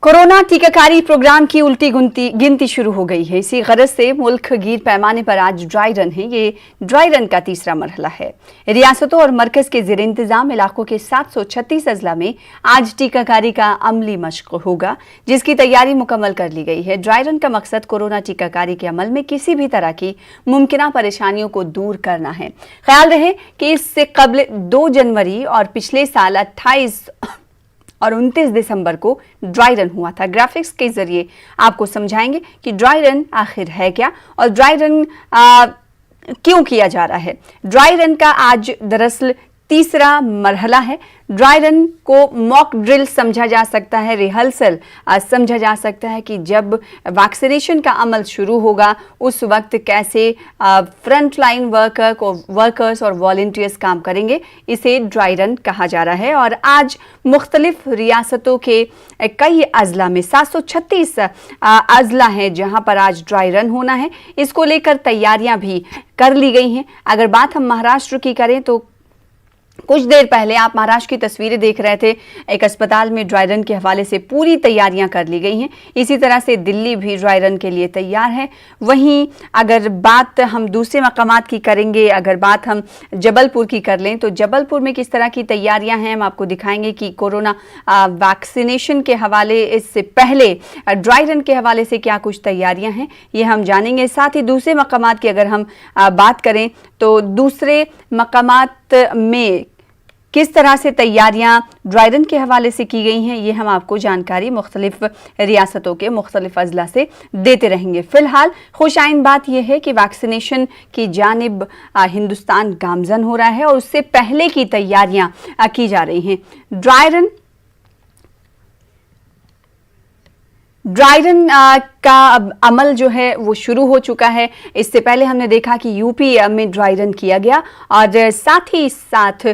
Corona टीकाकारी programme की उल्टी गिनती शुरू हो गई है। इसी गरज से मुल्क गीर पैमाने पर आज ड्राई रन है। ये ड्राई रन का तीसरा मरहला है। रियासतों और मरकज के ज़ेर इंतजाम इलाकों के 736 अजला में आज टीकाकारी का अमली मश्क होगा, जिसकी तैयारी मुकम्मल कर ली गई है। ड्राई रन का मकसद कोरोना टीकाकारी के अमल में किसी भी तरह की मुमकिन परेशानियों को दूर करना है। ख्याल रहे कि इससे कबल 2 जनवरी और पिछले साल 28 और 29 दिसंबर को ड्राई रन हुआ था। ग्राफिक्स के जरिए आपको समझाएंगे कि ड्राई रन आखिर है क्या और ड्राई रन क्यों किया जा रहा है। ड्राई रन का आज दरअसल तीसरा मरहला है। ड्राई रन को मॉक ड्रिल समझा जा सकता है, रिहर्सल समझा जा सकता है कि जब वैक्सीनेशन का अमल शुरू होगा उस वक्त कैसे फ्रंट लाइन वर्कर्स और वॉलंटियर्स काम करेंगे। इसे ड्राई रन कहा जा रहा है। और आज मुख्तलिफ रियासतों के कई अजला में 736 अजला हैं जहां पर आज ड्राई रन होना है। इसको लेकर तैयारियां भी कर ली गई हैं। अगर बात हम महाराष्ट्र की करें तो कुछ देर पहले आप महाराष्ट्र की तस्वीरें देख रहे थे। एक अस्पताल में ड्राई रन के हवाले से पूरी तैयारियां कर ली गई हैं। इसी तरह से दिल्ली भी ड्राई रन के लिए तैयार है। वहीं अगर बात हम दूसरे मकामात की करेंगे, अगर बात हम जबलपुर की कर लें तो जबलपुर में किस तरह की तैयारियां हैं हम आपको दिखाएंगे कि कोरोना वैक्सीनेशन के हवाले इससे पहले ड्राई रन के हवाले से क्या कुछ तैयारियां हैं ये हम जानेंगे। साथ ही दूसरे मकामात की अगर हम बात करें तो दूसरे मकामात में किस तरह से तैयारियां ड्राई रन के हवाले से की गई हैं ये हम आपको जानकारी मुख्तलिफ रियासतों के मुख्तलिफ अजला से देते रहेंगे। फिलहाल खुशाइन बात यह है कि वैक्सीनेशन की जानिब हिंदुस्तान गामजन हो रहा है और उससे पहले की तैयारियां की जा रही हैं। ड्राई रन का अमल जो है वो शुरू हो चुका है। इससे पहले हमने देखा कि यूपी में ड्राई रन किया गया और साथ ही साथ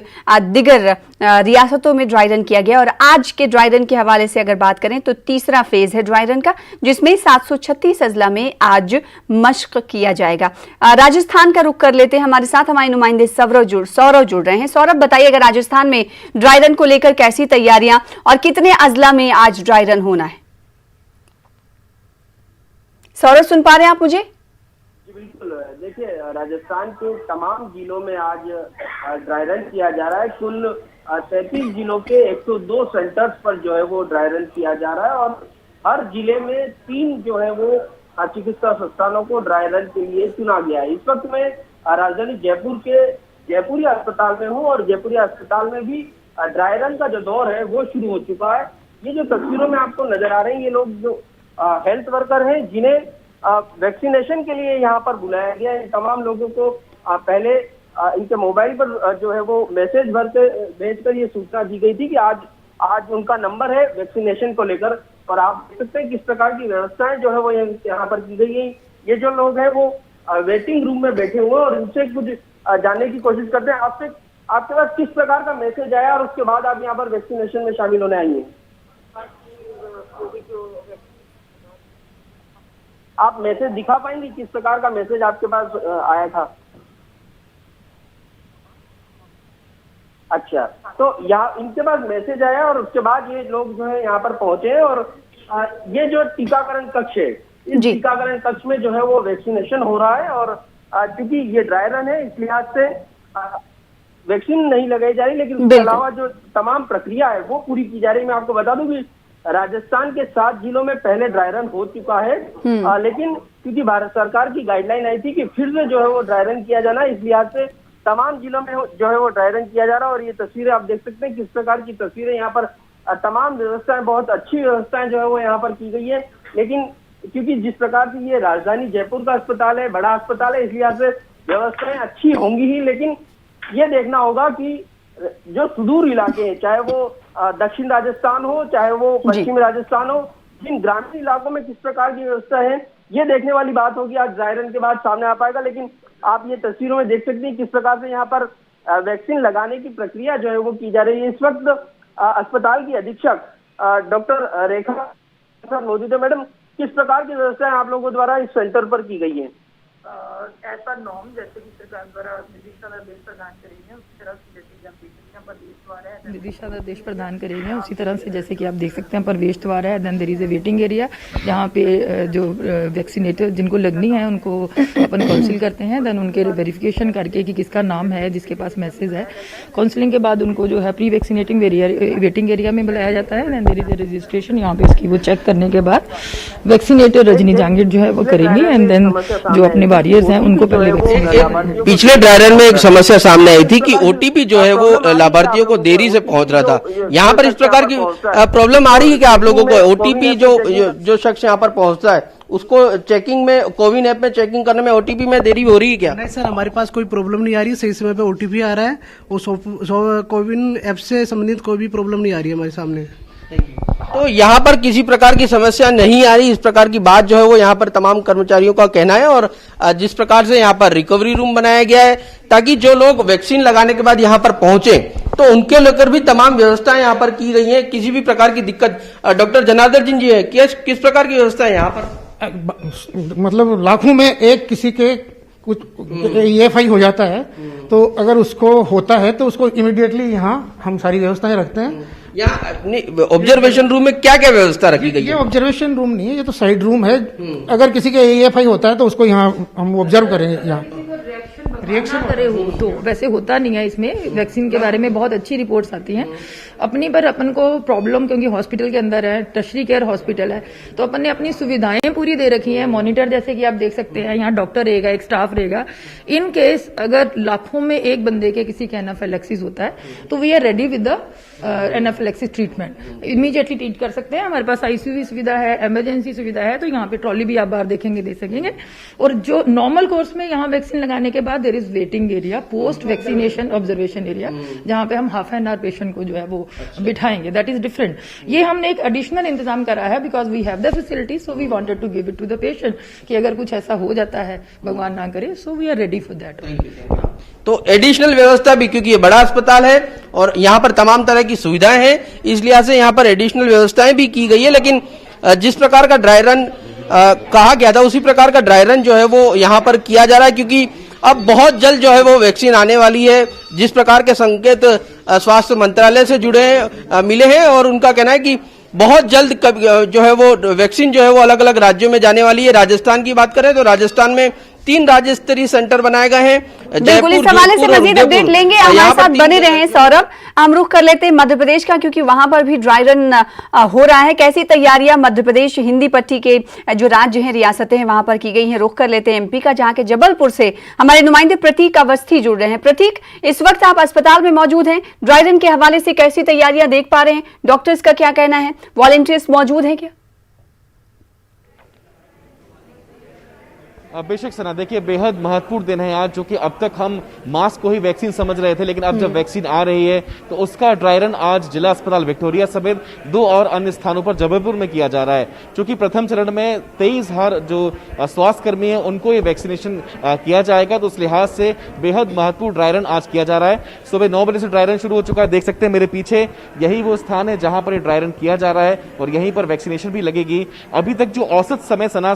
दिगर रियासतों में ड्राई रन किया गया। और आज के ड्राई रन के हवाले से अगर बात करें तो तीसरा फेज है ड्राई रन का, जिसमें 736 अजला में आज मश्क किया जाएगा। राजस्थान का रुख कर लेते हैं। हमारे साथ हमारे नुमाइंदे सौरव जुड़ रहे हैं। सौरभ, बताइएगा राजस्थान में ड्राई रन को लेकर कैसी तैयारियां और कितने अजला में आज ड्राई रन होना है? सौरभ, सुन पा रहे हैं आप मुझे? जी बिल्कुल। देखिए, राजस्थान के तमाम जिलों में आज ड्राई रन किया जा रहा है। कुल 33 जिलों के 102 सेंटर्स पर जो है वो ड्राई रन किया जा रहा है और हर जिले में 3 जो है वो चिकित्सा संस्थानों को ड्राई रन के लिए चुना गया है। इस वक्त मैं राजधानी जयपुर के जयपुरी अस्पताल में हूँ और जयपुरी अस्पताल में भी ड्राई रन का जो दौर है वो शुरू हो चुका है। ये जो तस्वीरों में आपको नजर आ रहे हैं, ये लोग जो हेल्थ वर्कर हैं जिन्हें वैक्सीनेशन के लिए यहाँ पर बुलाया गया है। तमाम लोगों को पहले इनके मोबाइल पर जो है वो मैसेज भेजकर ये सूचना दी गई थी कि आज उनका नंबर है वैक्सीनेशन को लेकर। और आप देख सकते हैं किस प्रकार की व्यवस्थाएं जो है वो यहाँ पर की गई है। ये जो लोग हैं वो वेटिंग रूम में बैठे हुए हैं और उनसे कुछ जानने की कोशिश करते हैं। आपके पास किस प्रकार का मैसेज आया और उसके बाद आप यहाँ पर वैक्सीनेशन में शामिल होने आई हैं? आप मैसेज दिखा पाएंगे किस प्रकार का मैसेज आपके पास आया था? अच्छा, तो यहाँ इनके पास मैसेज आया और उसके बाद ये लोग जो है यहाँ पर पहुंचे हैं और ये जो टीकाकरण कक्ष है, इस टीकाकरण कक्ष में जो है वो वैक्सीनेशन हो रहा है। और क्योंकि ये ड्राई रन है इस लिहाज से वैक्सीन नहीं लगाई जा रही, लेकिन उसके अलावा जो तमाम प्रक्रिया है वो पूरी की जा रही है। मैं आपको बता दूं कि राजस्थान के 7 जिलों में पहले ड्राई रन हो चुका है, लेकिन क्योंकि भारत सरकार की गाइडलाइन आई थी कि फिर से जो है वो ड्राई रन किया जाना, इस लिहाज से तमाम जिलों में जो है वो ड्राई रन किया जा रहा है। और ये तस्वीरें आप देख सकते हैं किस प्रकार की तस्वीरें यहाँ पर तमाम व्यवस्थाएं, बहुत अच्छी व्यवस्थाएं जो है वो यहाँ पर की गई है। लेकिन क्योंकि जिस प्रकार की ये राजधानी जयपुर का अस्पताल है, बड़ा अस्पताल है, इस लिहाज से व्यवस्थाएं अच्छी होंगी ही। लेकिन ये देखना होगा कि जो सुदूर इलाके हैं, चाहे वो दक्षिण राजस्थान हो चाहे वो पश्चिमी राजस्थान हो, जिन ग्रामीण इलाकों में किस प्रकार की व्यवस्था है ये देखने वाली बात होगी। आज ड्राई रन के बाद सामने आ पाएगा। लेकिन आप ये तस्वीरों में देख सकते हैं किस प्रकार से यहाँ पर वैक्सीन लगाने की प्रक्रिया जो है वो की जा रही है। इस वक्त अस्पताल की अधीक्षक डॉक्टर रेखा मौजूद है। मैडम, किस प्रकार की व्यवस्थाएं आप लोगों द्वारा इस सेंटर पर की गई है? ऐसा नॉर्म जैसे कि सरकार द्वारा निर्देश प्रदान करेंगे उसी तरह से, जैसे कि आप देख सकते हैं प्रवेश द्वार है, निर्देश प्रदान करेंगे उसी तरह से जैसे कि आप देख सकते हैं प्रवेश द्वार है, then there is a waiting area जहाँ पे जो वैक्सीनेटर जिनको लगनी है उनको अपन काउंसिल करते हैं, देन उनके वेरिफिकेशन करके कि किसका नाम है, जिसके पास मैसेज है, काउंसलिंग के बाद उनको जो है प्री वैक्सीनेटिंग वेटिंग एरिया में बुलाया जाता है, then there is a registration, यहाँ पे इसकी वो चेक करने के बाद वैक्सीनेटर रजनी जांगिर जो है वो करेंगी, एंड देन जो अपने वॉरियर्स हैं उनको पहले वैक्सीन। पिछले ड्राई रन में एक समस्या सामने आई थी कि ओटीपी जो है वो लाभार्थियों को देरी से पहुंच रहा था। यहाँ पर इस प्रकार की प्रॉब्लम आ रही है कि आप लोगों को ओटीपी जो शख्स यहाँ पर पहुंचता है उसको चेकिंग में, कोविन ऐप में चेकिंग करने में ओटीपी में देरी हो रही है क्या? नहीं सर, हमारे पास कोई प्रॉब्लम नहीं आ रही है, सही समय पे ओटीपी आ रहा है, वो कोविन ऐप से संबंधित कोई भी प्रॉब्लम नहीं आ रही है हमारे सामने। तो यहाँ पर किसी प्रकार की समस्या नहीं आ रही, इस प्रकार की बात जो है वो यहाँ पर तमाम कर्मचारियों का कहना है। और जिस प्रकार से यहाँ पर रिकवरी रूम बनाया गया है ताकि जो लोग वैक्सीन लगाने के बाद यहाँ पर पहुंचे तो उनके लेकर भी तमाम व्यवस्थाएं यहाँ पर की गई हैं, किसी भी प्रकार की दिक्कत। डॉक्टर जनार्दन जी है, किस प्रकार की व्यवस्था है यहाँ पर? मतलब लाखों में एक किसी के कुछ EFI हो जाता है, तो अगर उसको होता है तो उसको इमीडिएटली यहाँ हम सारी व्यवस्थाएं रखते हैं। यहाँ ऑब्जर्वेशन रूम में क्या क्या व्यवस्था रखी गई है? ये ऑब्जर्वेशन रूम नहीं है, ये तो साइड रूम है। अगर किसी के EFI होता है तो उसको यहाँ हम ऑब्जर्व करेंगे। यहाँ रिएक्शन करे हो तो वैसे होता नहीं है, इसमें वैक्सीन के बारे में बहुत अच्छी रिपोर्ट्स आती हैं अपनी, पर अपन को प्रॉब्लम क्योंकि हॉस्पिटल के अंदर है, टर्शरी केयर हॉस्पिटल है, तो अपन ने अपनी सुविधाएं पूरी दे रखी हैं। मॉनिटर जैसे कि आप देख सकते हैं, यहाँ डॉक्टर रहेगा, एक स्टाफ रहेगा। इन केस अगर लाखों में एक बंदे के किसी के एनाफिलैक्सिस होता है तो we are ready with the anaphylaxis treatment, immediately treat कर सकते हैं। हमारे पास ICU सुविधा है, इमरजेंसी सुविधा है, तो यहाँ पे ट्रॉली भी आप बाहर देखेंगे दे सकेंगे। और जो नॉर्मल कोर्स में यहाँ वैक्सीन लगाने के बाद there is waiting area, post vaccination observation area, जहाँ पे हम हाफ एन आवर पेशेंट को जो है वो बिठाएंगे। That is different. ये हमने एक एडिशनल इंतजाम करा है because we have the facility, so we wanted to give it to the patient कि अगर कुछ ऐसा हो जाता है, भगवान ना करे, so we are ready for that. तो एडिशनल व्यवस्था भी, क्योंकि ये बड़ा अस्पताल है और यहाँ पर तमाम तरह की सुविधाएं हैं, इस लिहाज से यहाँ पर एडिशनल व्यवस्थाएं भी की गई है। लेकिन जिस प्रकार का ड्राई रन कहा गया था उसी प्रकार का ड्राई रन जो है वो यहाँ पर किया जा रहा है, क्योंकि अब बहुत जल्द जो है वो वैक्सीन आने वाली है। जिस प्रकार के संकेत स्वास्थ्य मंत्रालय से जुड़े मिले हैं और उनका कहना है कि बहुत जल्द जो है वो वैक्सीन जो है वो अलग अलग राज्यों में जाने वाली है। राजस्थान की बात करें तो राजस्थान में 3 राज्य स्तरीय सेंटर बनाए गए हैं। बिल्कुल, इस हवाले से मजीद अपडेट लेंगे, हमारे साथ बने रहे सौरभ। हम रुख कर लेते हैं मध्य प्रदेश का, क्योंकि वहां पर भी ड्राई रन हो रहा है। कैसी तैयारियां मध्य प्रदेश हिंदी पट्टी के जो राज्य हैं, रियासतें हैं, वहां पर की गई हैं? रुख कर लेते हैं MP का, जहां के जबलपुर से हमारे नुमाइंदे प्रतीक अवस्थी जुड़ रहे हैं। प्रतीक, इस वक्त आप अस्पताल में मौजूद हैं, ड्राई रन के हवाले से कैसी तैयारियां देख पा रहे हैं? डॉक्टर्स का क्या कहना है? वॉलंटियर्स मौजूद है क्या? बेशक सना, देखिए बेहद महत्वपूर्ण दिन है आज, जो कि अब तक हम मास्क को ही वैक्सीन समझ रहे थे, लेकिन अब जब वैक्सीन आ रही है तो उसका ड्राई रन आज जिला अस्पताल विक्टोरिया समेत 2 और अन्य स्थानों पर जबलपुर में किया जा रहा है। क्योंकि प्रथम चरण में 23,000 जो स्वास्थ्य कर्मी हैं उनको ये वैक्सीनेशन किया जाएगा, तो उस लिहाज से बेहद महत्वपूर्ण ड्राई रन आज किया जा रहा है। सुबह 9 बजे से ड्राई रन शुरू हो चुका है। देख सकते हैं मेरे पीछे, यही वो स्थान है जहां पर ये ड्राई रन किया जा रहा है और यहीं पर वैक्सीनेशन भी लगेगी। अभी तक जो औसत समय सना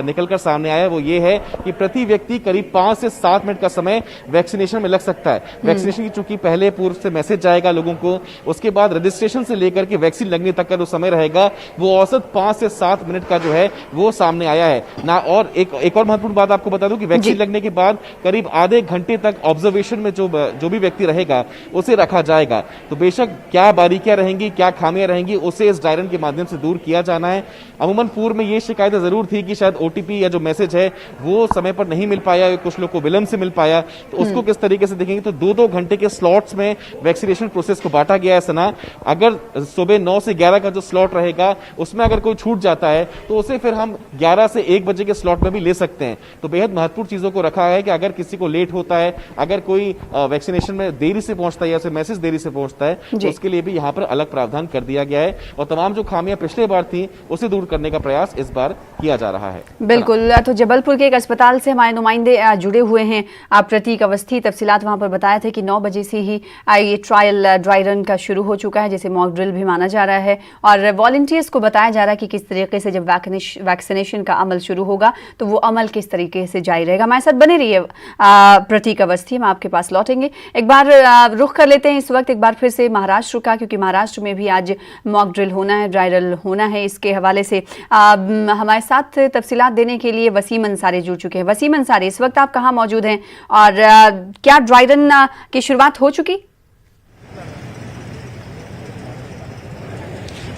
निकलकर सामने आया वो ये है कि प्रति व्यक्ति करीब 5 से 7 मिनट का समय वैक्सीनेशन में लग सकता है। वैक्सीनेशन की चूंकि पहले पूर्व से मैसेज जाएगा लोगों को, उसके बाद रजिस्ट्रेशन से लेकर के वैक्सीन लगने तक का जो समय रहेगा वो औसत 5 से 7 मिनट का जो है वो सामने आया है ना। और एक और महत्वपूर्ण बात आपको बता दूं कि वैक्सीन लगने के बाद करीब आधे घंटे तक ऑब्जर्वेशन में जो भी व्यक्ति रहेगा उसे रखा जाएगा। तो बेशक क्या बारीकियां रहेंगी, क्या खामियां रहेंगी, उसे इस ड्राई रन के माध्यम से दूर किया जाना है। अमूमन पूर्व में ये शिकायतें जरूर थी कि शायद OTP या जो मैसेज है वो समय पर नहीं मिल पाया, कुछ लोग को विलंब से मिल पाया, तो उसको किस तरीके से देखेंगे। तो 2-2 घंटे के स्लॉट्स में वैक्सीनेशन प्रोसेस को बांटा गया है सना। अगर सुबह 9 से 11 का जो स्लॉट रहेगा उसमें अगर कोई छूट जाता है तो उसे फिर हम 11 से 1 बजे के स्लॉट में भी ले सकते हैं। तो बेहद महत्वपूर्ण चीजों को रखा है कि अगर किसी को लेट होता है, अगर कोई वैक्सीनेशन में देरी से पहुंचता है या फिर मैसेज देरी से पहुंचता है, तो उसके लिए भी यहाँ पर अलग प्रावधान कर दिया गया है और तमाम जो खामियां पिछले बार थी उसे दूर करने का प्रयास इस बार किया जा रहा है। बिल्कुल, तो जबलपुर जबलपुर के एक अस्पताल से हमारे नुमाइंदे जुड़े हुए हैं। प्रतीक अवस्थी, तफसीलात वहां पर बताया था कि 9 बजे से ही ये ट्रायल ड्राई रन का शुरू हो चुका है, जिसे मॉक ड्रिल भी माना जा रहा है, और वॉलंटियर्स को बताया जा रहा है कि किस तरीके से जब वैक्सीनेशन का अमल शुरू होगा तो वो अमल किस तरीके से जारी रहेगा। हमारे साथ बने रहिए प्रतीक अवस्थी, हम आपके पास लौटेंगे। एक बार रुख कर लेते हैं इस वक्त एक बार फिर से महाराष्ट्र का, क्योंकि महाराष्ट्र में भी आज मॉक ड्रिल होना है, ड्राई रन होना है। इसके हवाले से हमारे साथ तफसीलात देने के लिए वसीम अंसारी जुड़ चुके हैं। वसीम अंसारी, इस वक्त आप कहाँ मौजूद हैं और क्या ड्राई रन की शुरुआत हो चुकी?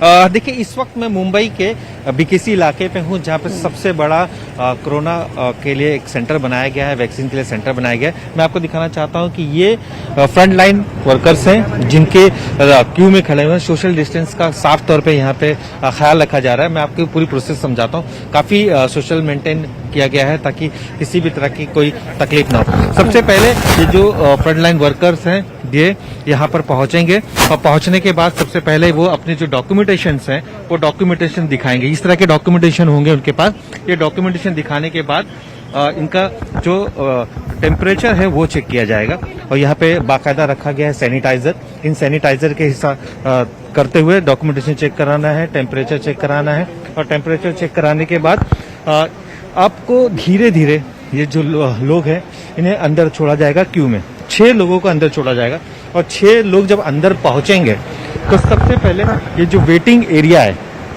देखिए, इस वक्त मैं मुंबई के बीकेसी इलाके पे हूँ, जहाँ पे सबसे बड़ा कोरोना के लिए एक सेंटर बनाया गया है, वैक्सीन के लिए सेंटर बनाया गया है। मैं आपको दिखाना चाहता हूँ कि ये फ्रंट लाइन वर्कर्स हैं जिनके क्यू में खड़े हुए हैं। सोशल डिस्टेंस का साफ तौर पे यहाँ पे ख्याल रखा जा रहा है। मैं आपको पूरी प्रोसेस समझाता हूँ। काफी सोशल मेंटेन किया गया है ताकि किसी भी तरह की कोई तकलीफ ना हो। सबसे पहले ये जो फ्रंट लाइन वर्कर्स हैं ये यहाँ पर पहुंचेंगे और पहुंचने के बाद सबसे पहले वो अपने जो डॉक्यूमेंटेशन हैं वो डॉक्यूमेंटेशन दिखाएंगे। इस तरह के डॉक्यूमेंटेशन होंगे उनके पास। ये डॉक्यूमेंटेशन दिखाने के बाद इनका जो टेम्परेचर है वो चेक किया जाएगा और यहाँ पे बाकायदा रखा गया है सैनिटाइजर। इन सैनिटाइजर के हिसाब करते हुए डॉक्यूमेंटेशन चेक कराना है, टेम्परेचर चेक कराना है और टेम्परेचर चेक कराने के बाद आपको धीरे धीरे ये जो लोग हैं इन्हें अंदर छोड़ा जाएगा। क्यू में 6 लोगों को अंदर छोड़ा जाएगा और 6 लोग जब अंदर पहुंचेंगे तो सबसे पहले ये जो वेटिंग एरिया है,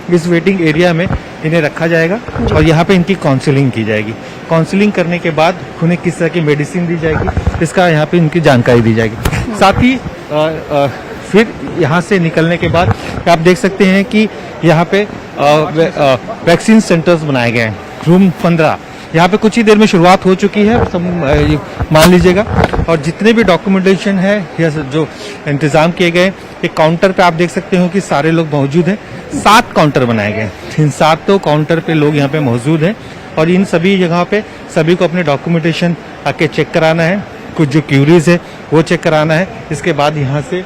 इस वेटिंग एरिया में इन्हें रखा जाएगा और यहाँ पे इनकी काउंसलिंग की जाएगी। काउंसलिंग करने के बाद उन्हें किस तरह की मेडिसिन दी जाएगी इसका यहाँ पे इनकी जानकारी दी जाएगी। साथ ही फिर यहाँ से निकलने के बाद आप देख सकते हैं कि यहाँ पे वैक्सीन सेंटर्स बनाए गए हैं। रूम 15 यहाँ पे कुछ ही देर में शुरुआत हो चुकी है, सब मान लीजिएगा। और जितने भी डॉक्यूमेंटेशन है या जो इंतजाम किए गए, एक काउंटर पे आप देख सकते हो कि सारे लोग मौजूद हैं। 7 काउंटर बनाए गए, इन 7 काउंटर पे लोग यहाँ पे मौजूद हैं और इन सभी जगह पे सभी को अपने डॉक्यूमेंटेशन आके चेक कराना है। कुछ जो क्यूरीज है वो चेक कराना है। इसके बाद यहाँ से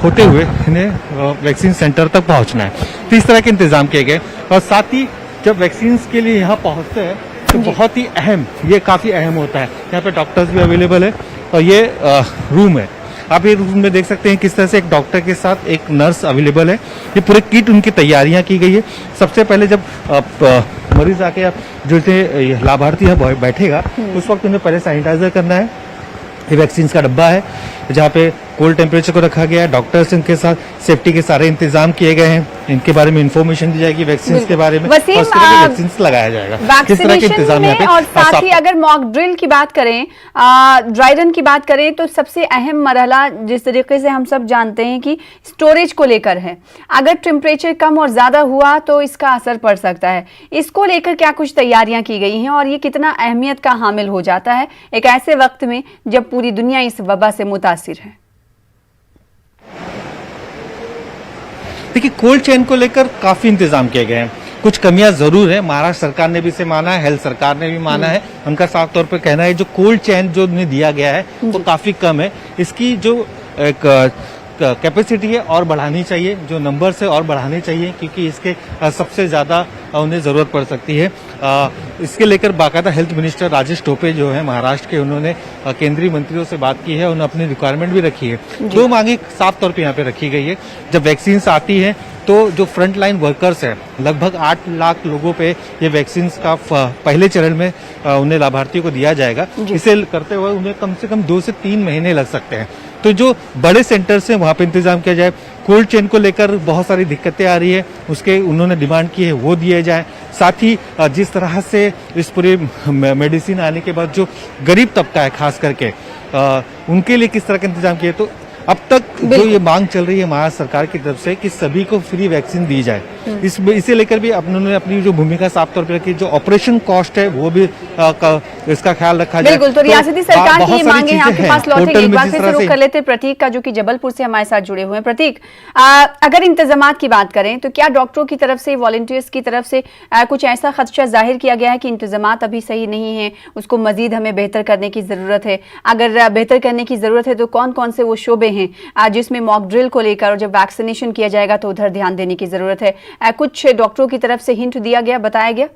होते हुए इन्हें वैक्सीन सेंटर तक पहुँचना है। तो इस तरह के इंतजाम किए गए और साथ ही जब वैक्सीन के लिए यहाँ पहुँचते हैं तो बहुत ही अहम, ये काफी अहम होता है। यहाँ पे डॉक्टर्स भी अवेलेबल है और ये रूम है। आप ये रूम में देख सकते हैं किस तरह से एक डॉक्टर के साथ एक नर्स अवेलेबल है। ये पूरे किट उनकी तैयारियां की गई है। सबसे पहले जब मरीज आके जो लाभार्थी है बैठेगा उस वक्त उन्हें पहले सैनिटाइजर करना है। ये वैक्सीन का डब्बा है जहाँ पे कोल्ड टेम्परेचर को रखा गया है। डॉक्टर्स इनके साथ सेफ्टी के सारे इंतजाम किए गए हैं। इनके बारे में इन्फॉर्मेशन दी जाएगी वैक्सीन के बारे में, वैक्सीन लगाया जाएगा। किस तरह के इंतजाम यहाँ पे। और साथ ही अगर मॉक ड्रिल की बात करें, ड्राई रन की बात करें, तो सबसे अहम मरहला जिस तरीके से हम सब जानते हैं कि स्टोरेज को लेकर है। अगर टेम्परेचर कम और ज्यादा हुआ तो इसका असर पड़ सकता है। इसको लेकर क्या कुछ तैयारियां की गई हैं और ये कितना अहमियत का हामिल हो जाता है एक ऐसे वक्त में जब पूरी दुनिया इस वबा से मुतासिर है? देखिए, कोल्ड चेन को लेकर काफी इंतजाम किए गए हैं। कुछ कमियां जरूर है, महाराष्ट्र सरकार ने भी इसे माना है, हेल्थ सरकार ने भी माना है। उनका साफ तौर पर कहना है जो कोल्ड चेन जो उन्हें दिया गया है वो काफी कम है। इसकी जो एक कैपेसिटी है और बढ़ानी चाहिए, जो नंबर है और बढ़ाने चाहिए, क्योंकि इसके सबसे ज्यादा उन्हें जरूरत पड़ सकती है। इसके लेकर बाकायदा हेल्थ मिनिस्टर राजेश टोपे जो है महाराष्ट्र के, उन्होंने केंद्रीय मंत्रियों से बात की है, उन्होंने अपनी रिक्वायरमेंट भी रखी है। 2 मांगे साफ तौर पे यहाँ पे रखी गई है। जब वैक्सीन आती है तो जो फ्रंट लाइन वर्कर्स है, लगभग 8 लाख लोगों पे ये वैक्सीन का पहले चरण में उन्हें लाभार्थियों को दिया जाएगा। इसे करते हुए उन्हें कम से कम 2 से 3 महीने लग सकते हैं। तो जो बड़े सेंटर्स हैं वहां पे इंतजाम किया जाए। कोल्ड चेन को लेकर बहुत सारी दिक्कतें आ रही है, उसके उन्होंने डिमांड की है वो दिए जाए। साथ ही जिस तरह से इस पूरे मेडिसिन आने के बाद जो गरीब तबका है खास करके उनके लिए किस तरह का इंतजाम किया। तो अब तक जो ये मांग चल रही है महाराष्ट्र सरकार की तरफ से कि सभी को फ्री वैक्सीन दी जाए, इसे लेकर भी उन्होंने अपनी जो भूमिका साफ तौर पर रखी। जो ऑपरेशन कॉस्ट है वो भी इसका ख्याल रखा जाए। बिल्कुल, तो रियासती सरकार की ये मांगे आपके पास लौटेंगे। एक बार फिर से रुक कर लेते प्रतीक का, जो कि जबलपुर से हमारे साथ जुड़े हुए हैं। प्रतीक, अगर इंतजामात की बात करें तो क्या डॉक्टरों की तरफ से, वॉलंटियर्स की तरफ से कुछ ऐसा खदशा जाहिर किया गया है कि इंतजामात अभी सही नहीं है, उसको मजीद हमें बेहतर करने की जरूरत है? अगर बेहतर करने की जरूरत है तो कौन कौन से वो शोबे हैं जिसमें मॉक ड्रिल को लेकर, और जब वैक्सीनेशन किया जाएगा तो उधर ध्यान देने की जरूरत है? कुछ डॉक्टरों की तरफ से हिंट दिया गया, बताया गया?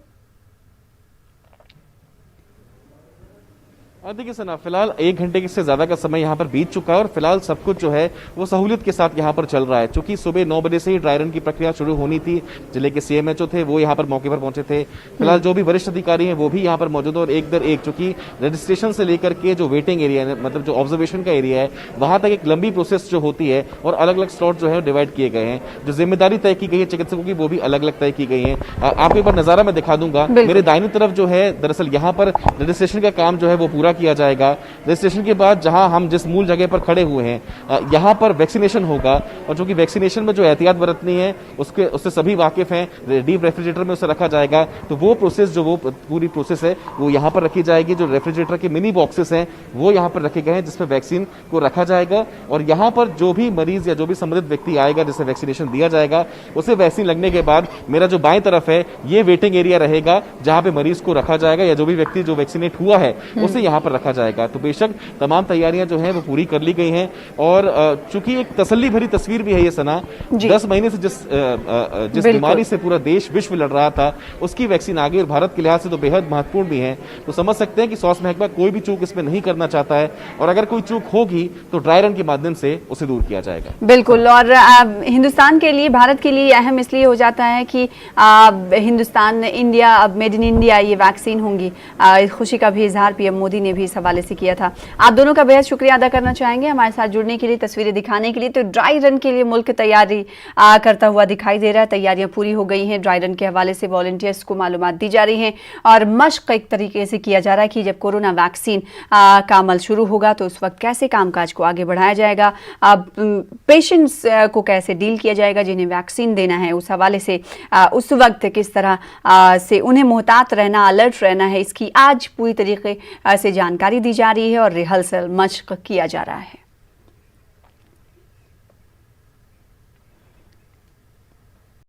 देखिए सना, फिलहाल 1 घंटे से ज्यादा का समय यहाँ पर बीत चुका है और फिलहाल सब कुछ जो है वो सहूलियत के साथ यहाँ पर चल रहा है। चूंकि सुबह 9 बजे से ही ड्राई रन की प्रक्रिया शुरू होनी थी, जिले के सीएमएचओ थे वो यहाँ पर मौके पर पहुंचे थे। फिलहाल जो भी वरिष्ठ अधिकारी हैं वो भी यहाँ पर मौजूद है और एक दर एक चूंकि रजिस्ट्रेशन से लेकर के जो वेटिंग एरिया है, मतलब जो ऑब्जर्वेशन का एरिया है, वहां तक एक लंबी प्रोसेस जो होती है और अलग अलग स्लॉट जो है डिवाइड किए गए हैं। जो जिम्मेदारी तय की गई है चिकित्सकों की वो भी अलग अलग तय की गई है। आपको एक बार नजारा मैं दिखा दूंगा। मेरे दाहिनी तरफ जो है दरअसल यहाँ पर रजिस्ट्रेशन का काम जो है वो पूरा किया जाएगा। रजिस्ट्रेशन के बाद जहां हम जिस मूल जगह पर खड़े हुए हैं यहां पर वैक्सीनेशन होगा और जो कि वैक्सीनेशन में जो एहतियात बरतनी है उससे सभी वाकिफ हैं। डीप रेफ्रिजरेटर में उसे रखा जाएगा, तो वो प्रोसेस जो वो पूरी प्रोसेस है वो यहां पर रखी जाएगी। जो रेफ्रिजरेटर के मिनी बॉक्सेस हैं वो यहां पर रखे गए हैं जिसमें वैक्सीन को रखा जाएगा और यहां पर जो भी मरीज या जो भी संबंधित व्यक्ति आएगा जिसे वैक्सीनेशन दिया जाएगा उसे वैक्सीन लगने के बाद मेरा जो बाएं तरफ है ये वेटिंग एरिया रहेगा जहां पे मरीज को रखा जाएगा या जो भी व्यक्ति जो वैक्सीनेट हुआ है उसे यहां पर रखा जाएगा। तो बेशक तमाम तैयारियां जो हैं वो पूरी कर ली गई हैं और चूंकि एक तसल्ली भरी तस्वीर भी है ये सना, 10 महीने से जिस बीमारी से पूरा देश विश्व लड़ रहा था उसकी वैक्सीन आ गई और भारत के लिहाज से तो बेहद महत्वपूर्ण भी है। तो समझ सकते हैं कि स्वास्थ्य महकमा कोई भी चूक इसमें नहीं करना चाहता है और अगर कोई चूक होगी तो ड्राई रन के माध्यम से उसे दूर किया जाएगा। बिल्कुल, और हिंदुस्तान के लिए, भारत के लिए अहम इसलिए हो जाता है कि हिंदुस्तान इंडिया, अब मेड इन इंडिया ये वैक्सीन होंगी। खुशी का भी इजहार पीएम मोदी ने भी इस हवाले से किया था। आप दोनों का बेहद शुक्रिया अदा करना चाहेंगे हमारे साथ जुड़ने के लिए, तस्वीरें दिखाने के लिए। तो ड्राई रन के लिए मुल्क तैयारी करता हुआ दिखाई दे रहा है। तैयारियां पूरी हो गई हैं। ड्राई रन के हवाले से वॉलंटियर्स को मालूमात दी जा रही हैं और मश्क एक तरीके से किया जा रहा है कि जब कोरोना वैक्सीन का अमल शुरू होगा तो उस वक्त कैसे कामकाज को आगे बढ़ाया जाएगा, अब पेशेंट्स को कैसे डील किया जाएगा जिन्हें वैक्सीन देना है, उस हवाले से उस वक्त किस तरह से उन्हें मोहतात रहना, अलर्ट रहना है, इसकी आज पूरी तरीके से जानकारी दी जा रही है और रिहर्सल मश्क किया जा रहा है।